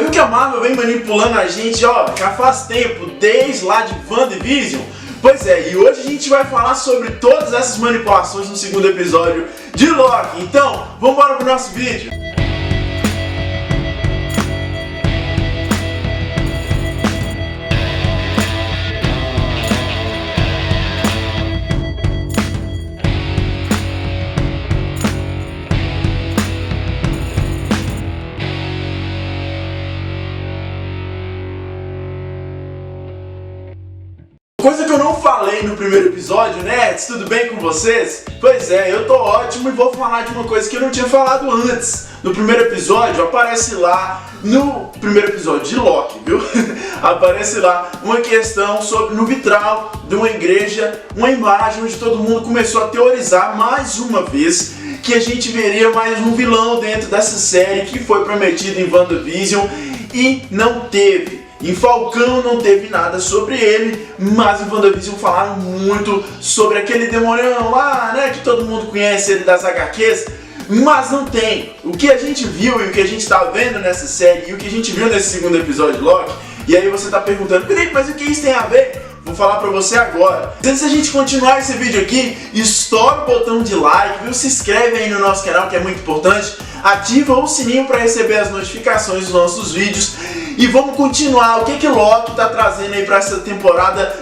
viu que a Marvel vem manipulando a gente, ó, já faz tempo, desde lá de WandaVision? Pois é, e hoje a gente vai falar sobre todas essas manipulações no segundo episódio de Loki. Então, vamos embora pro nosso vídeo. Coisa que eu não falei no primeiro episódio, né? Tudo bem com vocês? Pois é, eu tô ótimo e vou falar de uma coisa que eu não tinha falado antes. No primeiro episódio, aparece lá, no primeiro episódio de Loki, viu? Aparece lá uma questão sobre, no vitral de uma igreja, uma imagem onde todo mundo começou a teorizar mais uma vez que a gente veria mais um vilão dentro dessa série que foi prometido em WandaVision e não teve. Em Falcão não teve nada sobre ele, mas em WandaVision falaram muito sobre aquele demonião lá, né, que todo mundo conhece ele das HQs, mas não tem. O que a gente viu e o que a gente está vendo nessa série e o que a gente viu nesse segundo episódio de Loki, e aí você está perguntando, Felipe, mas o que isso tem a ver? Vou falar pra você agora. Antes da gente continuar esse vídeo aqui, estoura o botão de like, viu? Se inscreve aí no nosso canal, que é muito importante. Ativa o sininho para receber as notificações dos nossos vídeos. E vamos continuar. O que Loki tá trazendo aí pra essa temporada,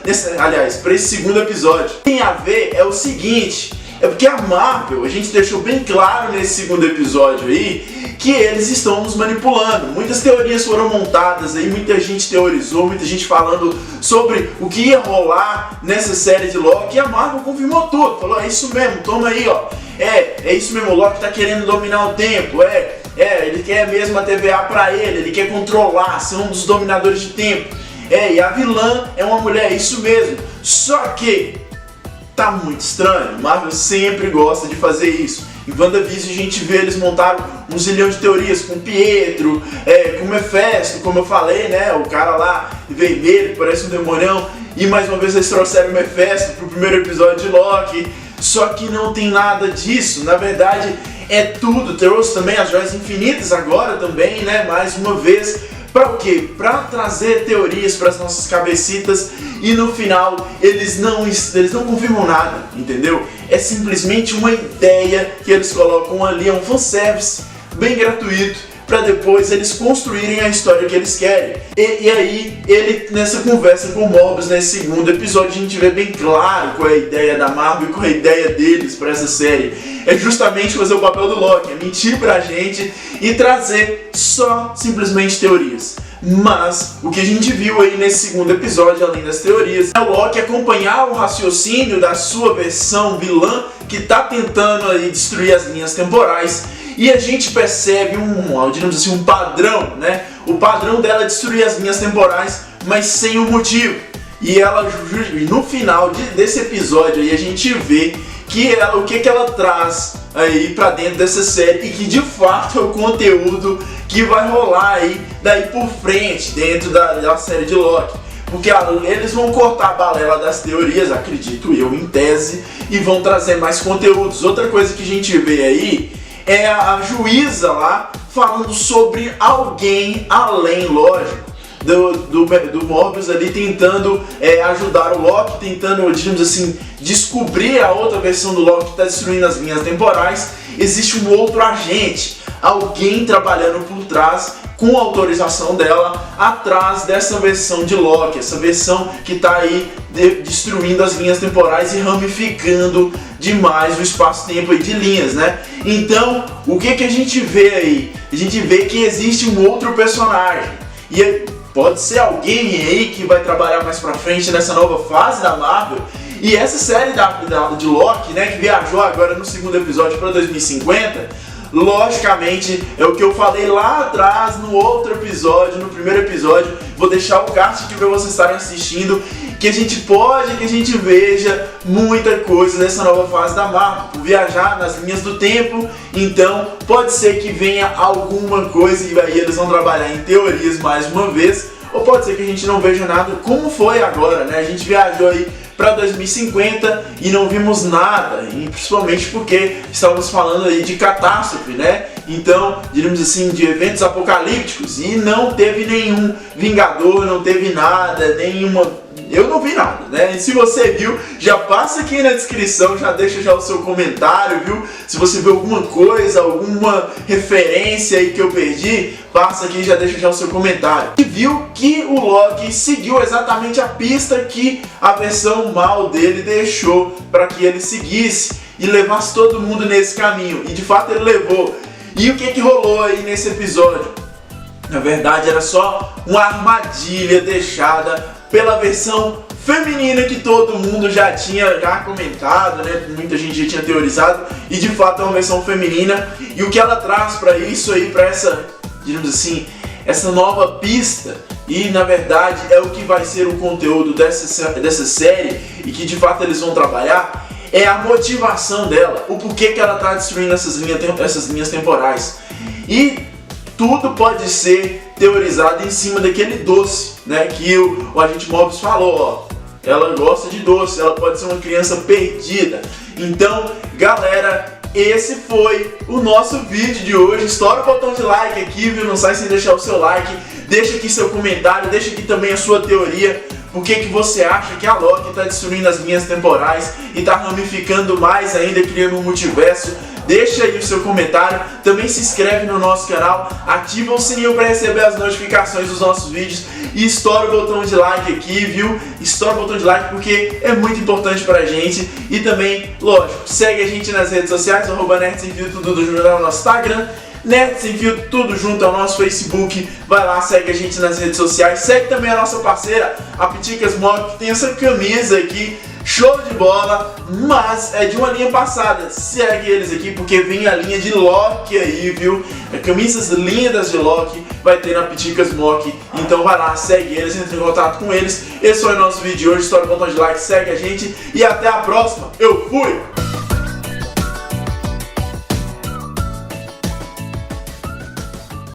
pra esse segundo episódio? O que tem a ver é o seguinte, é porque a Marvel, a gente deixou bem claro nesse segundo episódio aí, que eles estão nos manipulando. Muitas teorias foram montadas aí, muita gente teorizou, muita gente falando sobre o que ia rolar nessa série de Loki, e a Marvel confirmou tudo, falou, é isso mesmo, toma aí, ó, é isso mesmo, o Loki tá querendo dominar o tempo, ele quer mesmo a TVA pra ele quer controlar, ser um dos dominadores de tempo, e a vilã é uma mulher, é isso mesmo, só que tá muito estranho, Marvel sempre gosta de fazer isso. Em WandaVision a gente vê eles montaram um zilhão de teorias com Pietro, com Mephisto, como eu falei, né? O cara lá vermelho, que parece um demonião. E mais uma vez eles trouxeram o Mephisto pro primeiro episódio de Loki. Só que não tem nada disso, na verdade é tudo. Trouxe também as Joias Infinitas agora também, né? Mais uma vez. Para o quê? Para trazer teorias para as nossas cabecitas e no final eles não confirmam nada, entendeu? É simplesmente uma ideia que eles colocam ali, é um fanservice bem gratuito para depois eles construírem a história que eles querem. E aí, nessa conversa com o Mobius, nesse segundo episódio, a gente vê bem claro qual é a ideia da Marvel e qual é a ideia deles para essa série. É justamente fazer o papel do Loki, é mentir pra gente e trazer só simplesmente teorias. Mas o que a gente viu aí nesse segundo episódio, além das teorias, é o Loki acompanhar o raciocínio da sua versão vilã que tá tentando aí destruir as linhas temporais. E a gente percebe digamos assim, um padrão, né? O padrão dela é destruir as linhas temporais, mas sem um motivo. E no final desse episódio aí a gente vê que o que ela traz aí pra dentro dessa série e que de fato é o conteúdo que vai rolar aí daí por frente dentro da série de Loki. Porque eles vão cortar a balela das teorias, acredito eu, em tese, e vão trazer mais conteúdos. Outra coisa que a gente vê aí é a juíza lá falando sobre alguém além, lógico, do Mobius ali tentando ajudar o Loki, tentando, digamos assim, descobrir a outra versão do Loki que está destruindo as linhas temporais. Existe um outro agente, alguém trabalhando por trás, com a autorização dela, atrás dessa versão de Loki, essa versão que está aí destruindo as linhas temporais e ramificando demais o espaço-tempo de linhas, né? Então, o que a gente vê aí? A gente vê que existe um outro personagem, e pode ser alguém aí que vai trabalhar mais pra frente nessa nova fase da Marvel. E essa série de Loki, né, que viajou agora no segundo episódio para 2050, logicamente é o que eu falei lá atrás no outro episódio, no primeiro episódio. Vou deixar o card aqui para vocês estarem assistindo, que a gente veja muita coisa nessa nova fase da Marvel, por viajar nas linhas do tempo. Então pode ser que venha alguma coisa e aí eles vão trabalhar em teorias mais uma vez, ou pode ser que a gente não veja nada, como foi agora, né? A gente viajou aí para 2050 e não vimos nada, e principalmente porque estávamos falando aí de catástrofe, né? então, diríamos assim, de eventos apocalípticos, e não teve nenhum Vingador, não teve nada, nenhuma... Eu não vi nada, né? E se você viu, já passa aqui na descrição, já deixa já o seu comentário, viu? Se você viu alguma coisa, alguma referência aí que eu perdi, passa aqui e já deixa já o seu comentário. E viu que o Loki seguiu exatamente a pista que a versão mal dele deixou para que ele seguisse e levasse todo mundo nesse caminho. E de fato ele levou. E o que rolou aí nesse episódio? Na verdade era só uma armadilha deixada pela versão feminina que todo mundo já tinha comentado, né? Muita gente já tinha teorizado, e de fato é uma versão feminina. E o que ela traz para isso aí, para essa, digamos assim, essa nova pista, e na verdade é o que vai ser o conteúdo dessa série, e que de fato eles vão trabalhar, é a motivação dela, o porquê que ela está destruindo essas linhas temporais. E tudo pode ser teorizado em cima daquele doce, né, que o agente Mobius falou, ó. Ela gosta de doce, ela pode ser uma criança perdida. Então, galera, esse foi o nosso vídeo de hoje. Estoura o botão de like aqui, viu? Não sai sem deixar o seu like. Deixa aqui seu comentário, deixa aqui também a sua teoria. Por que você acha que a Loki está destruindo as linhas temporais e está ramificando mais ainda, criando um multiverso? Deixa aí o seu comentário, também se inscreve no nosso canal, ativa o sininho para receber as notificações dos nossos vídeos e estoura o botão de like aqui, viu? Estoura o botão de like porque é muito importante pra gente. E também, lógico, segue a gente nas redes sociais, @NerdSemFio, tudo junto no nosso Instagram, Nerds Sem Fio, tudo junto ao nosso Facebook. Vai lá, segue a gente nas redes sociais, segue também a nossa parceira, a Piticas Mob, que tem essa camisa aqui, show de bola, mas é de uma linha passada. Segue eles aqui porque vem a linha de Loki aí, viu? Camisas lindas de Loki vai ter na Piticas Mock. Então vai lá, segue eles, entre em contato com eles. Esse foi o nosso vídeo de hoje. Estoura o botão de like, segue a gente e até a próxima. Eu fui!